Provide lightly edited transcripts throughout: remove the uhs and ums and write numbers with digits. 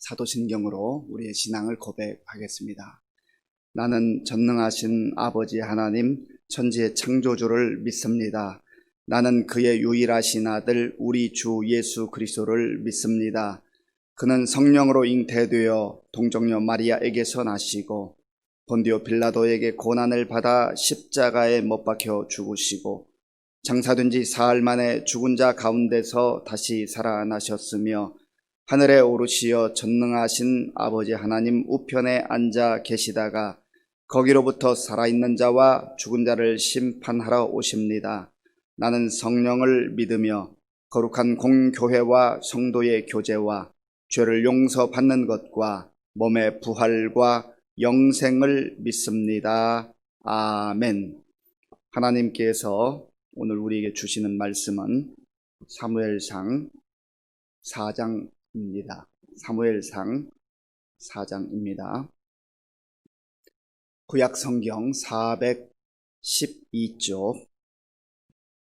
사도신경으로 우리의 신앙을 고백하겠습니다. 나는 전능하신 아버지 하나님 천지의 창조주를 믿습니다. 나는 그의 유일하신 아들 우리 주 예수 그리스도를 믿습니다. 그는 성령으로 잉태되어 동정녀 마리아에게서 나시고 본디오 빌라도에게 고난을 받아 십자가에 못 박혀 죽으시고 장사된 지 사흘 만에 죽은 자 가운데서 다시 살아나셨으며 하늘에 오르시어 전능하신 아버지 하나님 우편에 앉아 계시다가 거기로부터 살아있는 자와 죽은 자를 심판하러 오십니다. 나는 성령을 믿으며 거룩한 공교회와 성도의 교제와 죄를 용서받는 것과 몸의 부활과 영생을 믿습니다. 아멘. 하나님께서 오늘 우리에게 주시는 말씀은 사무엘상 4장입니다. 사무엘상 4장입니다. 구약성경 412쪽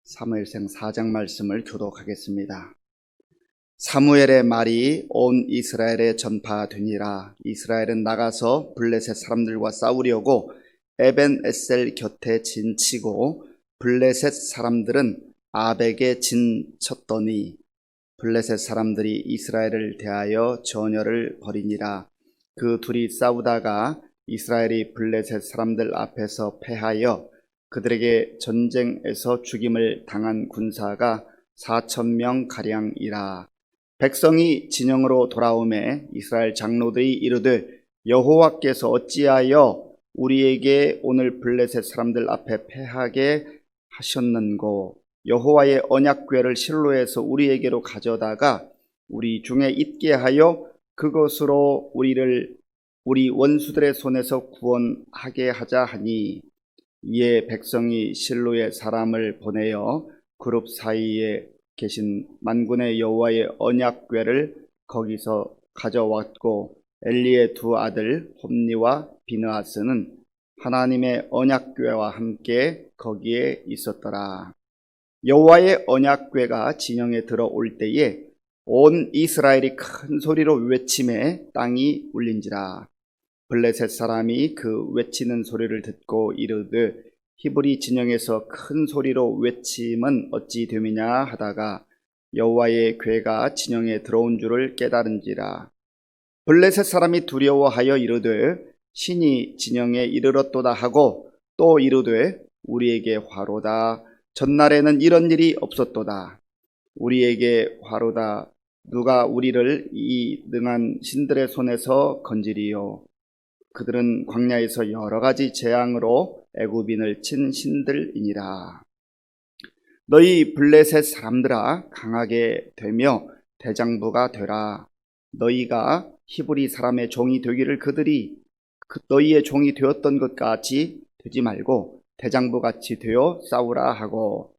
사무엘상 4장 말씀을 교독하겠습니다. 사무엘의 말이 온 이스라엘에 전파되니라. 이스라엘은 나가서 블레셋 사람들과 싸우려고 에벤에셀 곁에 진치고 블레셋 사람들은 아벡에 진쳤더니 블레셋 사람들이 이스라엘을 대하여 전열을 벌이니라. 그 둘이 싸우다가 이스라엘이 블레셋 사람들 앞에서 패하여 그들에게 전쟁에서 죽임을 당한 군사가 4,000명 가량이라. 백성이 진영으로 돌아오매 이스라엘 장로들이 이르되 여호와께서 어찌하여 우리에게 오늘 블레셋 사람들 앞에 패하게 하셨는고 여호와의 언약궤를 실로에서 우리에게로 가져다가 우리 중에 있게 하여 그것으로 우리 원수들의 손에서 구원하게 하자 하니 이에 백성이 실로에 사람을 보내어 그룹 사이에 계신 만군의 여호와의 언약궤를 거기서 가져왔고 엘리의 두 아들 홈니와 비느하스는 하나님의 언약궤와 함께 거기에 있었더라. 여호와의 언약궤가 진영에 들어올 때에 온 이스라엘이 큰 소리로 외치매 땅이 울린지라. 블레셋 사람이 그 외치는 소리를 듣고 이르되 히브리 진영에서 큰 소리로 외침은 어찌 됨이냐 하다가 여호와의 궤가 진영에 들어온 줄을 깨달은지라. 블레셋 사람이 두려워하여 이르되 신이 진영에 이르렀도다 하고 또 이르되 우리에게 화로다. 전날에는 이런 일이 없었도다. 우리에게 화로다. 누가 우리를 이 능한 신들의 손에서 건지리요. 그들은 광야에서 여러 가지 재앙으로 애굽인을 친 신들이니라. 너희 블레셋 사람들아 강하게 되며 대장부가 되라. 너희가 히브리 사람의 종이 되기를 그들이 너희의 종이 되었던 것 같이 되지 말고 대장부같이 되어 싸우라 하고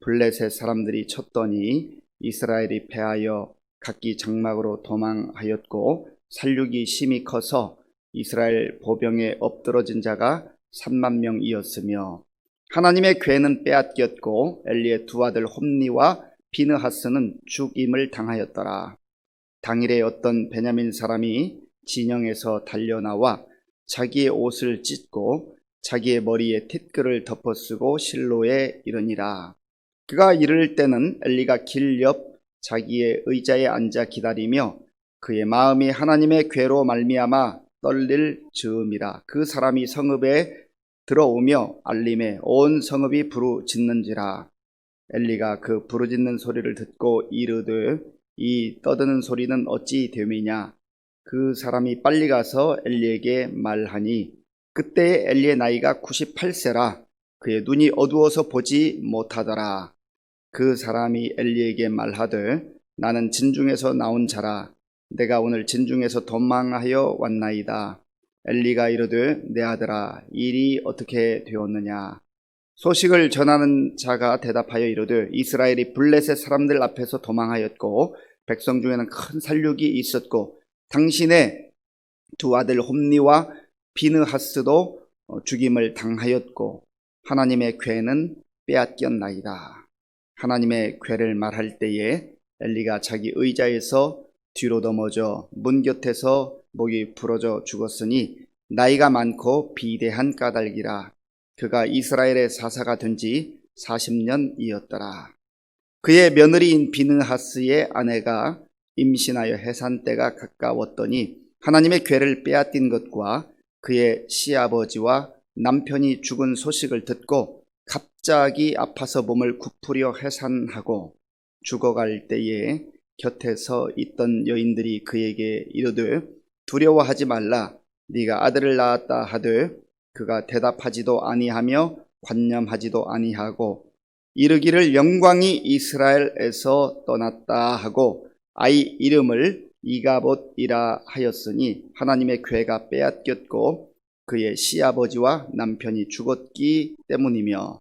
블레셋 사람들이 쳤더니 이스라엘이 패하여 각기 장막으로 도망하였고 살육이 심히 커서 이스라엘 보병에 엎드러진 자가 3만 명이었으며 하나님의 궤는 빼앗겼고 엘리의 두 아들 홈니와 비느하스는 죽임을 당하였더라. 당일에 어떤 베냐민 사람이 진영에서 달려나와 자기의 옷을 찢고 자기의 머리에 티끌을 덮어쓰고 실로에 이르니라. 그가 이를 때는 엘리가 길 옆 자기의 의자에 앉아 기다리며 그의 마음이 하나님의 궤로 말미암아 떨릴 즈음이라. 그 사람이 성읍에 들어오며 알림에 온 성읍이 부르짖는지라. 엘리가 그 부르짖는 소리를 듣고 이르되 이 떠드는 소리는 어찌 됨이냐. 그 사람이 빨리 가서 엘리에게 말하니 그때 엘리의 나이가 98세라. 그의 눈이 어두워서 보지 못하더라. 그 사람이 엘리에게 말하되 나는 진중에서 나온 자라. 내가 오늘 진중에서 도망하여 왔나이다. 엘리가 이르되 내 아들아 일이 어떻게 되었느냐. 소식을 전하는 자가 대답하여 이르되 이스라엘이 블레셋 사람들 앞에서 도망하였고 백성 중에는 큰 살육이 있었고 당신의 두 아들 홈니와 비느하스도 죽임을 당하였고 하나님의 궤는 빼앗겼나이다. 하나님의 궤를 말할 때에 엘리가 자기 의자에서 뒤로 넘어져 문 곁에서 목이 부러져 죽었으니 나이가 많고 비대한 까닭이라. 그가 이스라엘의 사사가 된 지 40년이었더라. 그의 며느리인 비느하스의 아내가 임신하여 해산 때가 가까웠더니 하나님의 궤를 빼앗긴 것과 그의 시아버지와 남편이 죽은 소식을 듣고 갑자기 아파서 몸을 굽으려 해산하고 죽어갈 때에 곁에 서 있던 여인들이 그에게 이르되 두려워하지 말라. 네가 아들을 낳았다 하되 그가 대답하지도 아니하며 관념하지도 아니하고 이르기를 영광이 이스라엘에서 떠났다 하고 아이 이름을 이가봇이라 하였으니 하나님의 궤가 빼앗겼고 그의 시아버지와 남편이 죽었기 때문이며,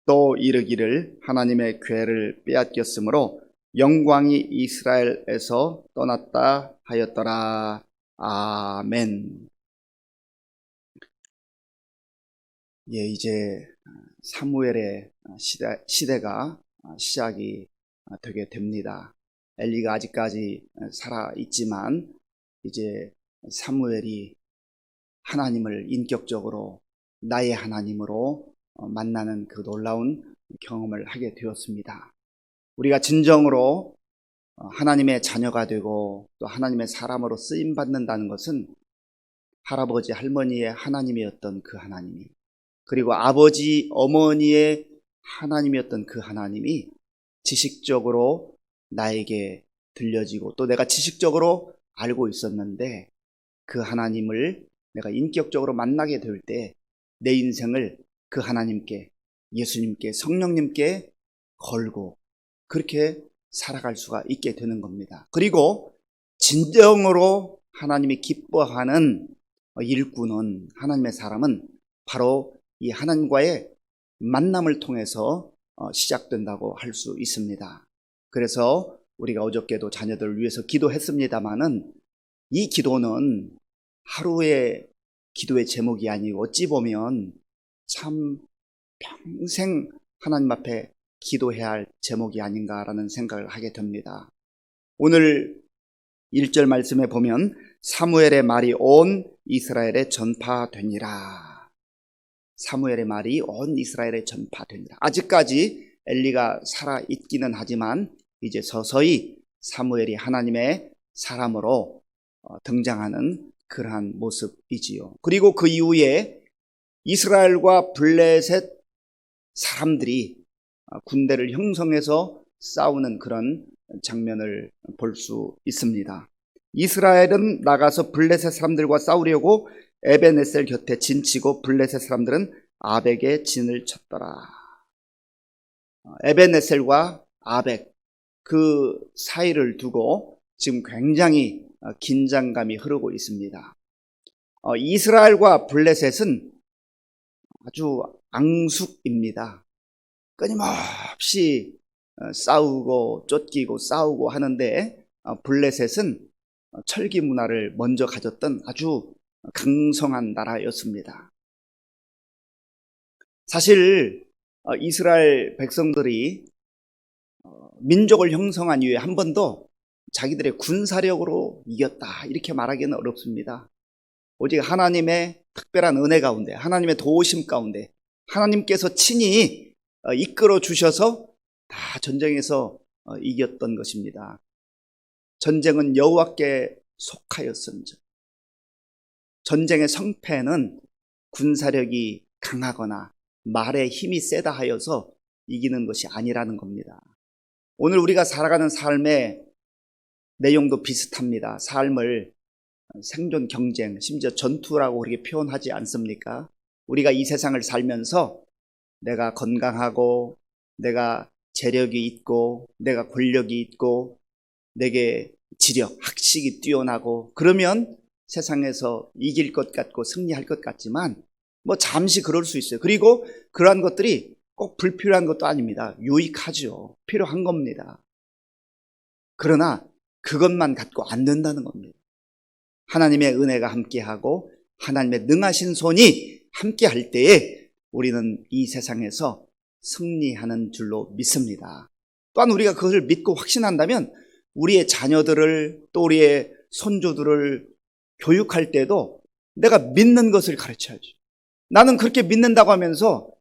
또 이르기를 하나님의 궤를 빼앗겼으므로 영광이 이스라엘에서 떠났다 하였더라. 아멘. 예, 이제 사무엘의 시대가 시작이 되게 됩니다. 엘리가 아직까지 살아 있지만 이제 사무엘이 하나님을 인격적으로 나의 하나님으로 만나는 그 놀라운 경험을 하게 되었습니다. 우리가 진정으로 하나님의 자녀가 되고 또 하나님의 사람으로 쓰임 받는다는 것은 할아버지 할머니의 하나님이었던 그 하나님이, 그리고 아버지 어머니의 하나님이었던 그 하나님이 지식적으로 나에게 들려지고 또 내가 지식적으로 알고 있었는데 그 하나님을 내가 인격적으로 만나게 될 때 내 인생을 그 하나님께, 예수님께, 성령님께 걸고 그렇게 살아갈 수가 있게 되는 겁니다. 그리고 진정으로 하나님이 기뻐하는 일꾼은, 하나님의 사람은 바로 이 하나님과의 만남을 통해서 시작된다고 할 수 있습니다. 그래서 우리가 어저께도 자녀들을 위해서 기도했습니다마는 이 기도는 하루의 기도의 제목이 아니고 어찌 보면 참 평생 하나님 앞에 기도해야 할 제목이 아닌가라는 생각을 하게 됩니다. 오늘 1절 말씀에 보면 사무엘의 말이 온 이스라엘에 전파되니라. 사무엘의 말이 온 이스라엘에 전파되니라. 아직까지 엘리가 살아 있기는 하지만 이제 서서히 사무엘이 하나님의 사람으로 등장하는 그러한 모습이지요. 그리고 그 이후에 이스라엘과 블레셋 사람들이 군대를 형성해서 싸우는 그런 장면을 볼 수 있습니다. 이스라엘은 나가서 블레셋 사람들과 싸우려고 에벤에셀 곁에 진치고 블레셋 사람들은 아벡에 진을 쳤더라. 에벤에셀과 아벡 그 사이를 두고 지금 굉장히 긴장감이 흐르고 있습니다. 이스라엘과 블레셋은 아주 앙숙입니다. 끊임없이 싸우고 쫓기고 싸우고 하는데 블레셋은 철기 문화를 먼저 가졌던 아주 강성한 나라였습니다. 사실 이스라엘 백성들이 민족을 형성한 이후에 한 번도 자기들의 군사력으로 이겼다 이렇게 말하기는 어렵습니다. 오직 하나님의 특별한 은혜 가운데, 하나님의 도우심 가운데 하나님께서 친히 이끌어 주셔서 다 전쟁에서 이겼던 것입니다. 전쟁은 여호와께 속하였음즉, 전쟁의 성패는 군사력이 강하거나 말의 힘이 세다 하여서 이기는 것이 아니라는 겁니다. 오늘 우리가 살아가는 삶의 내용도 비슷합니다. 삶을 생존 경쟁, 심지어 전투라고 그렇게 표현하지 않습니까? 우리가 이 세상을 살면서 내가 건강하고 내가 재력이 있고 내가 권력이 있고 내게 지력, 학식이 뛰어나고 그러면 세상에서 이길 것 같고 승리할 것 같지만 뭐 잠시 그럴 수 있어요. 그리고 그러한 것들이 꼭 불필요한 것도 아닙니다. 유익하죠. 필요한 겁니다. 그러나 그것만 갖고 안 된다는 겁니다. 하나님의 은혜가 함께하고 하나님의 능하신 손이 함께할 때에 우리는 이 세상에서 승리하는 줄로 믿습니다. 또한 우리가 그것을 믿고 확신한다면 우리의 자녀들을 또 우리의 손주들을 교육할 때도 내가 믿는 것을 가르쳐야지. 나는 그렇게 믿는다고 하면서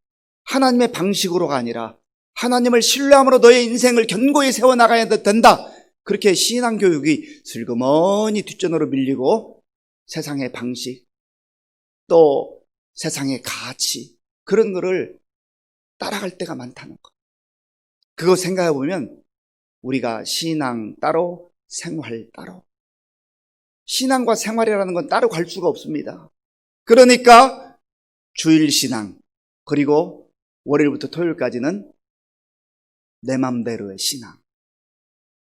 하나님의 방식으로가 아니라 하나님을 신뢰함으로 너의 인생을 견고히 세워나가야 된다. 그렇게 신앙교육이 슬그머니 뒷전으로 밀리고 세상의 방식 또 세상의 가치 그런 거를 따라갈 때가 많다는 것. 그거 생각해 보면 우리가 신앙 따로 생활 따로 신앙과 생활이라는 건 따로 갈 수가 없습니다. 그러니까 주일 신앙 그리고 월요일부터 토요일까지는 내 맘대로의 신앙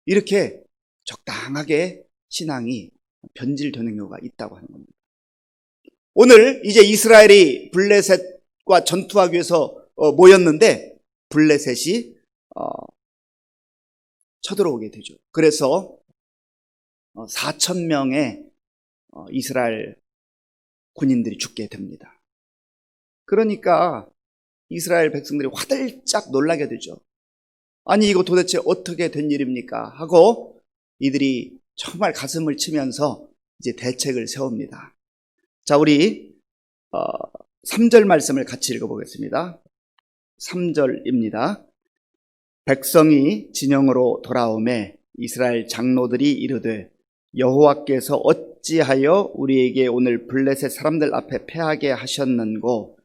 이렇게 적당하게 신앙이 변질되는 경우가 있다고 하는 겁니다. 오늘 이제 이스라엘이 블레셋과 전투하기 위해서 모였는데 블레셋이 쳐들어오게 되죠. 그래서 4,000명의 이스라엘 군인들이 죽게 됩니다. 그러니까 이스라엘 백성들이 화들짝 놀라게 되죠. 아니 이거 도대체 어떻게 된 일입니까? 하고 이들이 정말 가슴을 치면서 이제 대책을 세웁니다. 자, 우리 3절 말씀을 같이 읽어보겠습니다. 3절입니다. 백성이 진영으로 돌아오매 이스라엘 장로들이 이르되 여호와께서 어찌하여 우리에게 오늘 블레셋 사람들 앞에 패하게 하셨는고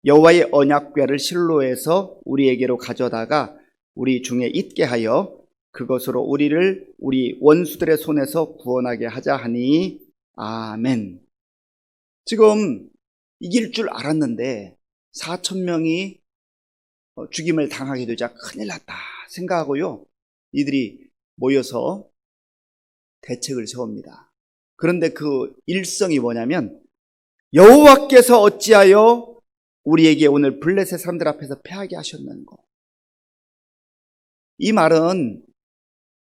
여호와의 언약궤를 실로에서 우리에게로 가져다가 우리 중에 있게 하여 그것으로 우리를 우리 원수들의 손에서 구원하게 하자 하니 아멘. 지금 이길 줄 알았는데 4,000명이 죽임을 당하게 되자 큰일 났다 생각하고요. 이들이 모여서 대책을 세웁니다. 그런데 그 일성이 뭐냐면 여호와께서 어찌하여 우리에게 오늘 블레셋 사람들 앞에서 패하게 하셨는고. 이 말은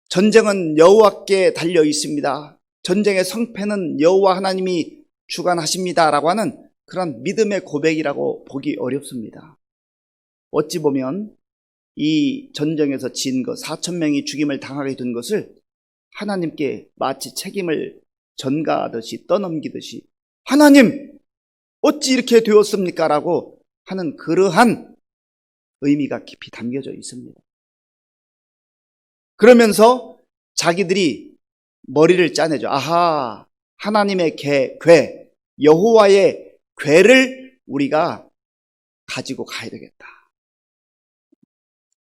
전쟁은 여호와께 달려 있습니다. 전쟁의 성패는 여호와 하나님이 주관하십니다라고 하는 그런 믿음의 고백이라고 보기 어렵습니다. 어찌 보면 이 전쟁에서 진 것, 4,000명이 죽임을 당하게 된 것을 하나님께 마치 책임을 전가하듯이 떠넘기듯이 하나님 어찌 이렇게 되었습니까? 라고 하는 그러한 의미가 깊이 담겨져 있습니다. 그러면서 자기들이 머리를 짜내죠. 아하, 하나님의 궤, 여호와의 궤를 우리가 가지고 가야 되겠다.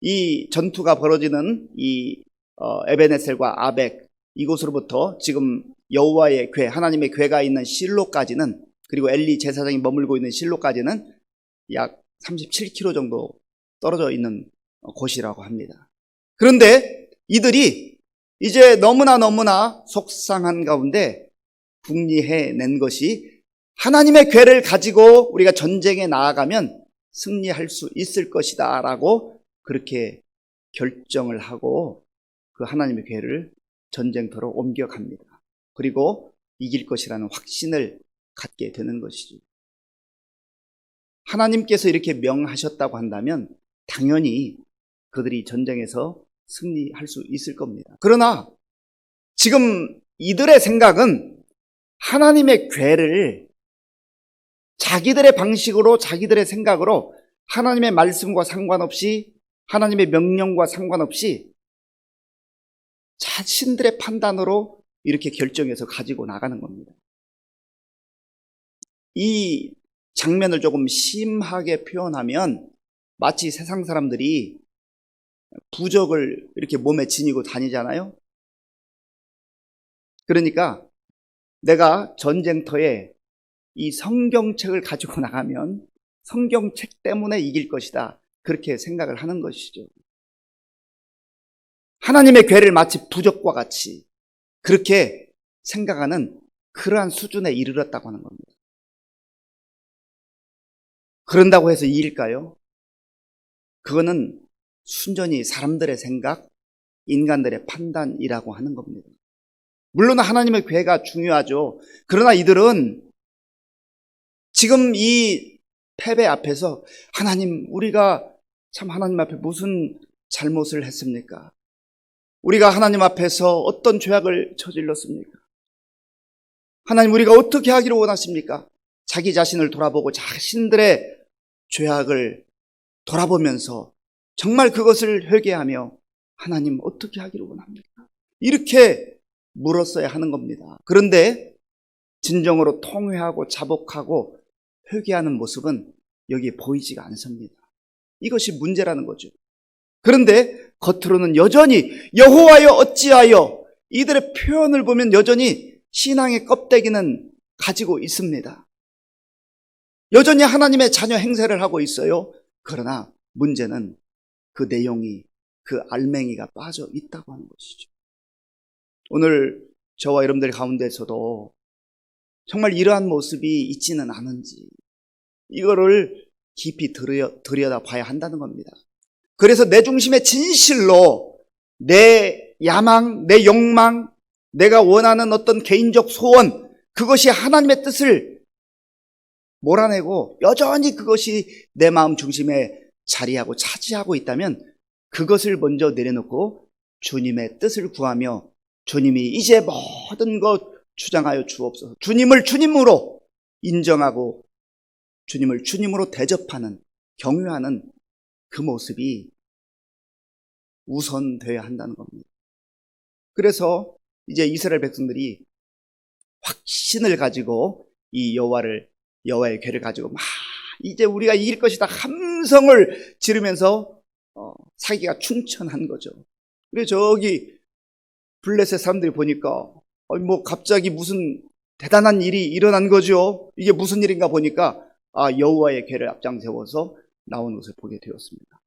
이 전투가 벌어지는 이 에베네셀과 아벡 이곳으로부터 지금 여호와의 궤, 하나님의 궤가 있는 실로까지는 그리고 엘리 제사장이 머물고 있는 실로까지는 약 37km 정도 떨어져 있는 곳이라고 합니다. 그런데 이들이 이제 너무나 속상한 가운데 궁리해낸 것이 하나님의 궤를 가지고 우리가 전쟁에 나아가면 승리할 수 있을 것이다 라고 그렇게 결정을 하고 그 하나님의 궤를 전쟁터로 옮겨갑니다. 그리고 이길 것이라는 확신을 갖게 되는 것이죠. 하나님께서 이렇게 명하셨다고 한다면 당연히 그들이 전쟁에서 승리할 수 있을 겁니다. 그러나 지금 이들의 생각은 하나님의 궤를 자기들의 방식으로 자기들의 생각으로 하나님의 말씀과 상관없이 하나님의 명령과 상관없이 자신들의 판단으로 이렇게 결정해서 가지고 나가는 겁니다. 이 장면을 조금 심하게 표현하면 마치 세상 사람들이 부적을 이렇게 몸에 지니고 다니잖아요. 그러니까 내가 전쟁터에 이 성경책을 가지고 나가면 성경책 때문에 이길 것이다. 그렇게 생각을 하는 것이죠. 하나님의 궤를 마치 부적과 같이 그렇게 생각하는 그러한 수준에 이르렀다고 하는 겁니다. 그런다고 해서 이길까요? 그거는 순전히 사람들의 생각, 인간들의 판단이라고 하는 겁니다. 물론 하나님의 궤가 중요하죠. 그러나 이들은 지금 이 패배 앞에서 하나님, 우리가 참 하나님 앞에 무슨 잘못을 했습니까? 우리가 하나님 앞에서 어떤 죄악을 저질렀습니까? 하나님, 우리가 어떻게 하기를 원하십니까? 자기 자신을 돌아보고 자신들의 죄악을 돌아보면서 정말 그것을 회개하며 하나님 어떻게 하기를 원합니까? 이렇게 물었어야 하는 겁니다. 그런데 진정으로 통회하고 자복하고 회개하는 모습은 여기에 보이지가 않습니다. 이것이 문제라는 거죠. 그런데 겉으로는 여전히 여호와여 어찌하여, 이들의 표현을 보면 여전히 신앙의 껍데기는 가지고 있습니다. 여전히 하나님의 자녀 행세를 하고 있어요. 그러나 문제는 그 내용이, 그 알맹이가 빠져 있다고 하는 것이죠. 오늘 저와 여러분들 가운데서도 정말 이러한 모습이 있지는 않은지, 이거를 깊이 들여다 봐야 한다는 겁니다. 그래서 내 중심의 진실로 내 야망, 내 욕망, 내가 원하는 어떤 개인적 소원, 그것이 하나님의 뜻을 몰아내고 여전히 그것이 내 마음 중심에 자리하고 차지하고 있다면 그것을 먼저 내려놓고 주님의 뜻을 구하며 주님이 이제 모든 것 주장하여 주옵소서, 주님을 주님으로 인정하고 주님을 주님으로 대접하는, 경외하는 그 모습이 우선되어야 한다는 겁니다. 그래서 이제 이스라엘 백성들이 확신을 가지고 이 여호와의 궤를 가지고 막 이제 우리가 이길 것이다 함성을 지르면서 사기가 충천한 거죠. 그래서 저기 블레셋 사람들이 보니까 뭐 갑자기 무슨 대단한 일이 일어난 거죠. 이게 무슨 일인가 보니까 여호와의 궤를 앞장 세워서 나온 것을 보게 되었습니다.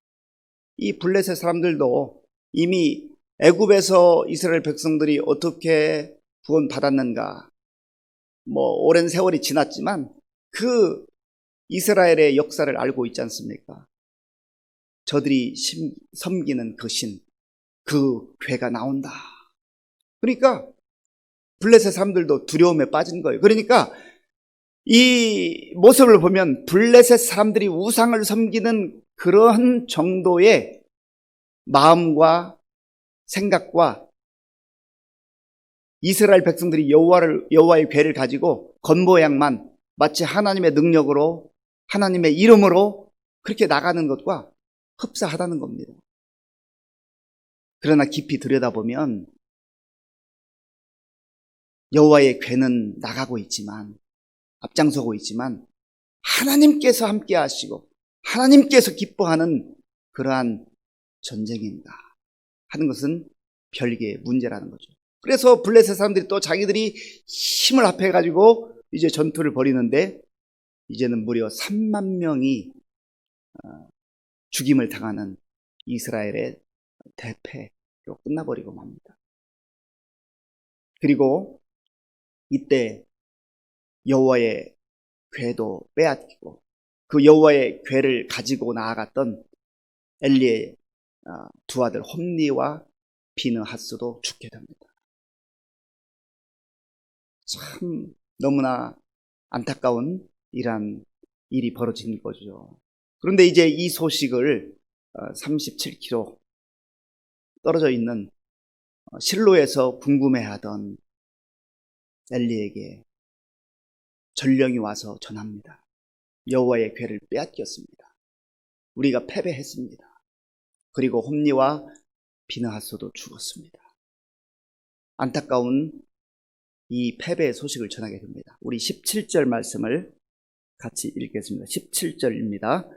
이 블레셋 사람들도 이미 애굽에서 이스라엘 백성들이 어떻게 구원받았는가, 뭐 오랜 세월이 지났지만 그 이스라엘의 역사를 알고 있지 않습니까? 저들이 섬기는 그 신, 그 궤가 나온다. 그러니까 블레셋 사람들도 두려움에 빠진 거예요. 그러니까 이 모습을 보면 블레셋 사람들이 우상을 섬기는 그런 정도의 마음과 생각과 이스라엘 백성들이 여호와의 궤를 가지고 겉모양만 마치 하나님의 능력으로, 하나님의 이름으로 그렇게 나가는 것과 흡사하다는 겁니다. 그러나 깊이 들여다보면 여호와의 궤는 나가고 있지만, 앞장서고 있지만 하나님께서 함께 하시고 하나님께서 기뻐하는 그러한 전쟁인가 하는 것은 별개의 문제라는 거죠. 그래서 블레셋 사람들이 또 자기들이 힘을 합해가지고 이제 전투를 벌이는데 이제는 무려 3만 명이 죽임을 당하는 이스라엘의 대패로 끝나버리고 맙니다. 그리고 이때 여호와의 궤도 빼앗기고 그 여호와의 궤를 가지고 나아갔던 엘리의 두 아들 홈니와 비느하스도 죽게 됩니다. 참 너무나 안타까운 이러한 일이 벌어진 거죠. 그런데 이제 이 소식을 37km 떨어져 있는 실로에서 궁금해하던 엘리에게 전령이 와서 전합니다. 여호와의 궤를 빼앗겼습니다. 우리가 패배했습니다. 그리고 홈니와 비느하스도 죽었습니다. 안타까운 이 패배의 소식을 전하게 됩니다. 우리 17절 말씀을 같이 읽겠습니다. 17절입니다.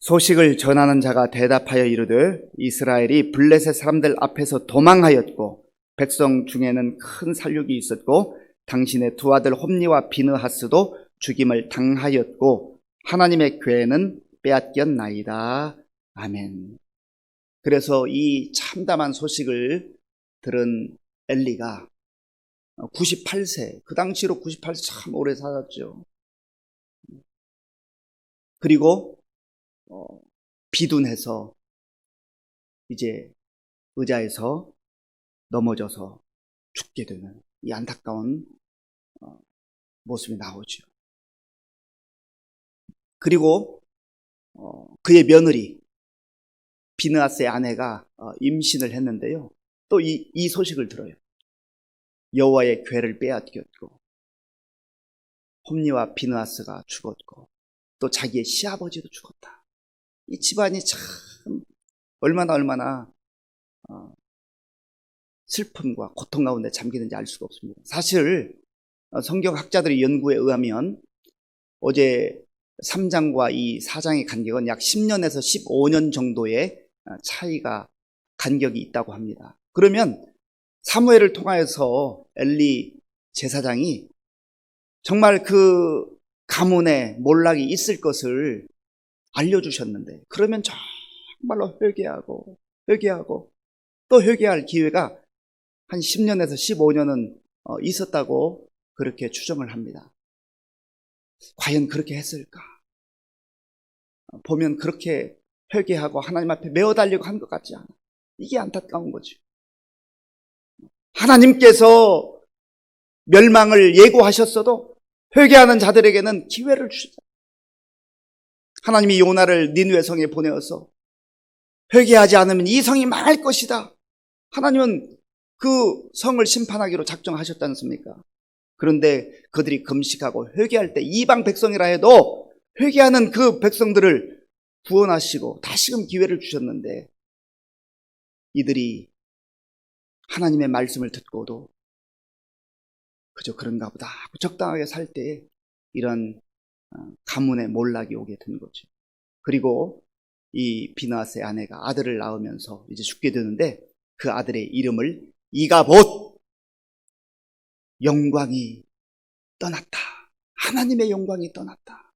소식을 전하는 자가 대답하여 이르되 이스라엘이 블레셋 사람들 앞에서 도망하였고 백성 중에는 큰 살육이 있었고 당신의 두 아들 홈니와 비느하스도 죽임을 당하였고 하나님의 궤는 빼앗겼나이다. 아멘. 그래서 이 참담한 소식을 들은 엘리가 98세, 그 당시로 98세 참 오래 살았죠. 그리고 비둔해서 이제 의자에서 넘어져서 죽게 되는 이 안타까운 모습이 나오죠. 그리고 그의 며느리 비느하스의 아내가 임신을 했는데요. 또 이 소식을 들어요. 여호와의 궤를 빼앗겼고 홈리와 비느하스가 죽었고 또 자기의 시아버지도 죽었다. 이 집안이 참 얼마나 슬픔과 고통 가운데 잠기는지 알 수가 없습니다. 사실 성경학자들의 연구에 의하면 어제 3장과 이 4장의 간격은 약 10년에서 15년 정도의 차이가 간격이 있다고 합니다. 그러면 사무엘을 통하여서 엘리 제사장이 정말 그 가문에 몰락이 있을 것을 알려주셨는데, 그러면 정말로 회개하고 또 회개할 기회가 한 10년에서 15년은 있었다고 그렇게 추정을 합니다. 과연 그렇게 했을까? 보면 그렇게 회개하고 하나님 앞에 메어달리고 한 것 같지 않아. 이게 안타까운 거죠. 하나님께서 멸망을 예고하셨어도 회개하는 자들에게는 기회를 주시다. 하나님이 요나를 니느웨 성에 보내어서 회개하지 않으면 이 성이 망할 것이다. 하나님은 그 성을 심판하기로 작정하셨지 않습니까? 그런데 그들이 금식하고 회개할 때 이방 백성이라 해도 회개하는 그 백성들을 구원하시고 다시금 기회를 주셨는데, 이들이 하나님의 말씀을 듣고도 그저 그런가 보다 하고 적당하게 살 때에 이런 가문의 몰락이 오게 된 거죠. 그리고 이 비느하스의 아내가 아들을 낳으면서 이제 죽게 되는데, 그 아들의 이름을 이가봇, 영광이 떠났다. 하나님의 영광이 떠났다.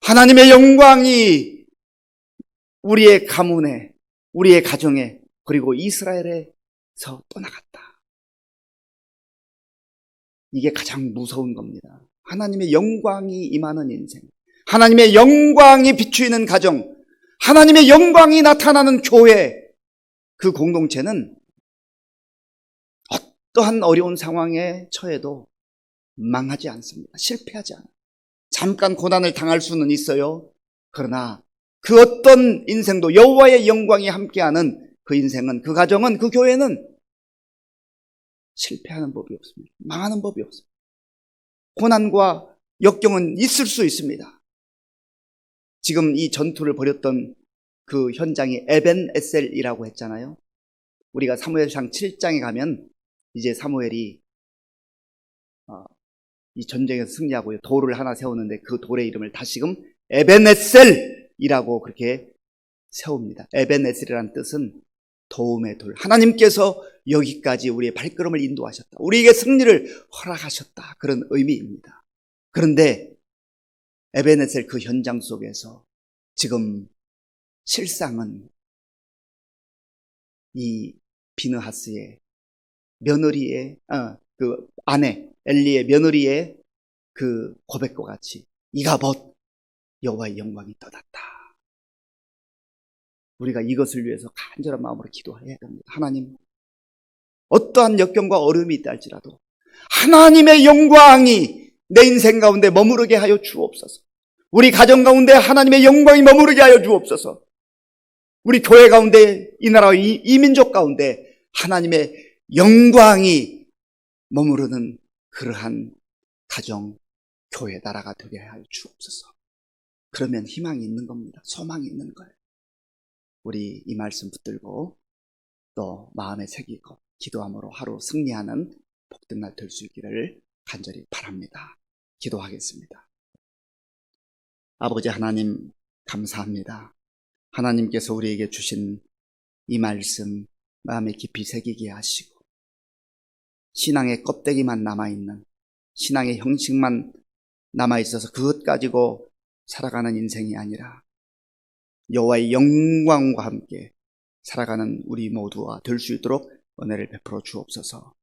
하나님의 영광이 우리의 가문에, 우리의 가정에, 그리고 이스라엘에서 떠나갔다. 이게 가장 무서운 겁니다. 하나님의 영광이 임하는 인생, 하나님의 영광이 비추이는 가정, 하나님의 영광이 나타나는 교회, 그 공동체는 어떠한 어려운 상황에 처해도 망하지 않습니다. 실패하지 않아요. 잠깐 고난을 당할 수는 있어요. 그러나 그 어떤 인생도 여호와의 영광이 함께하는 그 인생은, 그 가정은, 그 교회는 실패하는 법이 없습니다. 망하는 법이 없습니다. 고난과 역경은 있을 수 있습니다. 지금 이 전투를 벌였던 그 현장이 에벤에셀이라고 했잖아요. 우리가 사무엘상 7장에 가면 이제 사무엘이 이 전쟁에서 승리하고 돌을 하나 세우는데, 그 돌의 이름을 다시금 에벤에셀이라고 그렇게 세웁니다. 에벤에셀이라는 뜻은 도움의 돌. 하나님께서 여기까지 우리의 발걸음을 인도하셨다, 우리에게 승리를 허락하셨다, 그런 의미입니다. 그런데 에벤에셀 그 현장 속에서 지금 실상은 이 비느하스의 며느리의 그 아내 엘리의 며느리의 그 고백과 같이 이가봇, 여호와의 영광이 떠났다. 우리가 이것을 위해서 간절한 마음으로 기도해야 됩니다. 하나님, 어떠한 역경과 어려움이 있다 할지라도 하나님의 영광이 내 인생 가운데 머무르게 하여 주옵소서. 우리 가정 가운데 하나님의 영광이 머무르게 하여 주옵소서. 우리 교회 가운데, 이 나라, 이 민족 가운데 하나님의 영광이 머무르는 그러한 가정, 교회, 나라가 되게 하여 주옵소서. 그러면 희망이 있는 겁니다. 소망이 있는 거예요. 우리 이 말씀 붙들고 또 마음에 새기고 기도함으로 하루 승리하는 복된 날 될 수 있기를 간절히 바랍니다. 기도하겠습니다. 아버지 하나님, 감사합니다. 하나님께서 우리에게 주신 이 말씀 마음에 깊이 새기게 하시고, 신앙의 껍데기만 남아있는, 신앙의 형식만 남아있어서 그것 가지고 살아가는 인생이 아니라 여호와의 영광과 함께 살아가는 우리 모두가 될 수 있도록 은혜를 베풀어 주옵소서.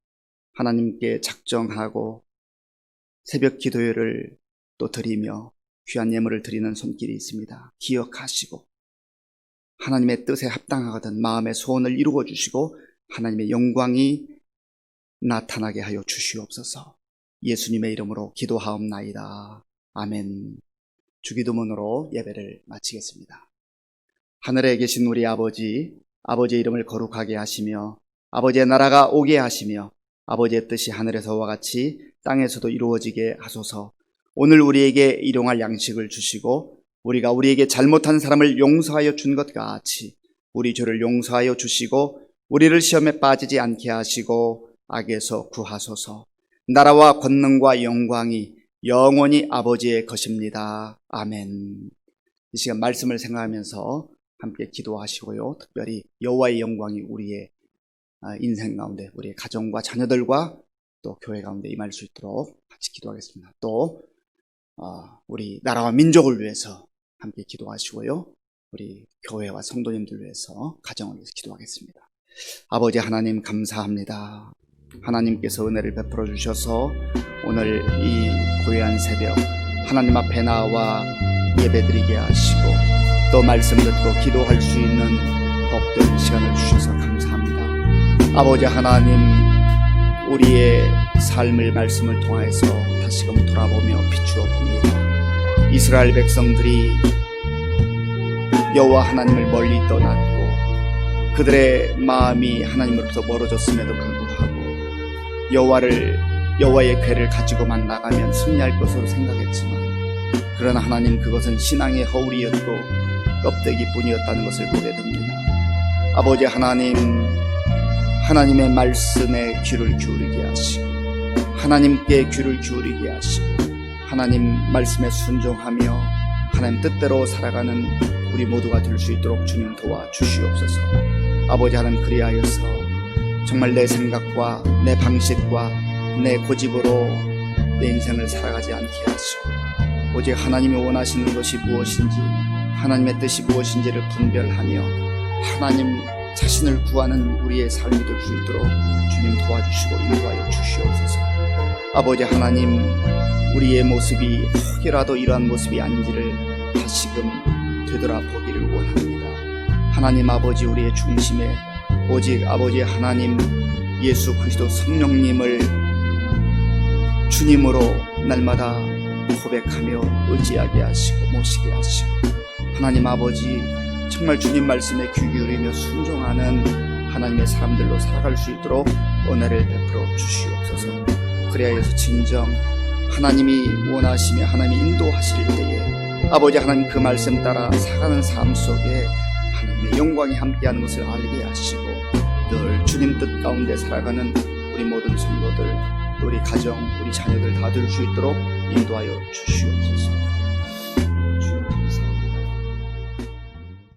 하나님께 작정하고 새벽 기도회를 또 드리며 귀한 예물을 드리는 손길이 있습니다. 기억하시고 하나님의 뜻에 합당하거든 마음의 소원을 이루어 주시고 하나님의 영광이 나타나게 하여 주시옵소서. 예수님의 이름으로 기도하옵나이다. 아멘. 주기도문으로 예배를 마치겠습니다. 하늘에 계신 우리 아버지, 아버지의 이름을 거룩하게 하시며 아버지의 나라가 오게 하시며 아버지의 뜻이 하늘에서와 같이 땅에서도 이루어지게 하소서. 오늘 우리에게 일용할 양식을 주시고 우리가 우리에게 잘못한 사람을 용서하여 준 것 같이 우리 죄를 용서하여 주시고 우리를 시험에 빠지지 않게 하시고 악에서 구하소서. 나라와 권능과 영광이 영원히 아버지의 것입니다. 아멘. 이 시간 말씀을 생각하면서 함께 기도하시고요. 특별히 여호와의 영광이 우리의 인생 가운데, 우리의 가정과 자녀들과 또 교회 가운데 임할 수 있도록 같이 기도하겠습니다. 또 우리 나라와 민족을 위해서 함께 기도하시고요. 우리 교회와 성도님들 위해서, 가정을 위해서 기도하겠습니다. 아버지 하나님 감사합니다. 하나님께서 은혜를 베풀어 주셔서 오늘 이 고요한 새벽 하나님 앞에 나와 예배드리게 하시고 또 말씀 듣고 기도할 수 있는 복된 시간을 주셔서 감사합니다. 아버지 하나님, 우리의 삶을 말씀을 통해서 다시금 돌아보며 비추어 봅니다. 이스라엘 백성들이 여호와 하나님을 멀리 떠났고 그들의 마음이 하나님으로부터 멀어졌음에도 불구하고 여호와의 궤를 가지고만 나가면 승리할 것으로 생각했지만, 그러나 하나님, 그것은 신앙의 허울이었고 껍데기뿐이었다는 것을 보게 됩니다. 아버지 하나님, 하나님의 말씀에 귀를 기울이게 하시고 하나님께 귀를 기울이게 하시고 하나님 말씀에 순종하며 하나님 뜻대로 살아가는 우리 모두가 될 수 있도록 주님 도와주시옵소서. 아버지 하나님, 그리하여서 정말 내 생각과 내 방식과 내 고집으로 내 인생을 살아가지 않게 하시고 오직 하나님이 원하시는 것이 무엇인지, 하나님의 뜻이 무엇인지를 분별하며 하나님 자신을 구하는 우리의 삶이 될 수 있도록 주님 도와주시고 인도하여 주시옵소서. 아버지 하나님, 우리의 모습이 혹이라도 이러한 모습이 아닌지를 다시금 되돌아보기를 원합니다. 하나님 아버지, 우리의 중심에 오직 아버지 하나님 예수 그리스도 성령님을 주님으로 날마다 고백하며 의지하게 하시고 모시게 하시고, 하나님 아버지 정말 주님 말씀에 귀 기울이며 순종하는 하나님의 사람들로 살아갈 수 있도록 은혜를 베풀어 주시옵소서. 그리하여서 진정 하나님이 원하시며 하나님이 인도하실 때에 아버지 하나님 그 말씀 따라 살아가는 삶 속에 하나님의 영광이 함께하는 것을 알게 하시고 늘 주님 뜻 가운데 살아가는 우리 모든 성도들, 우리 가정, 우리 자녀들 다 될 수 있도록 인도하여 주시옵소서.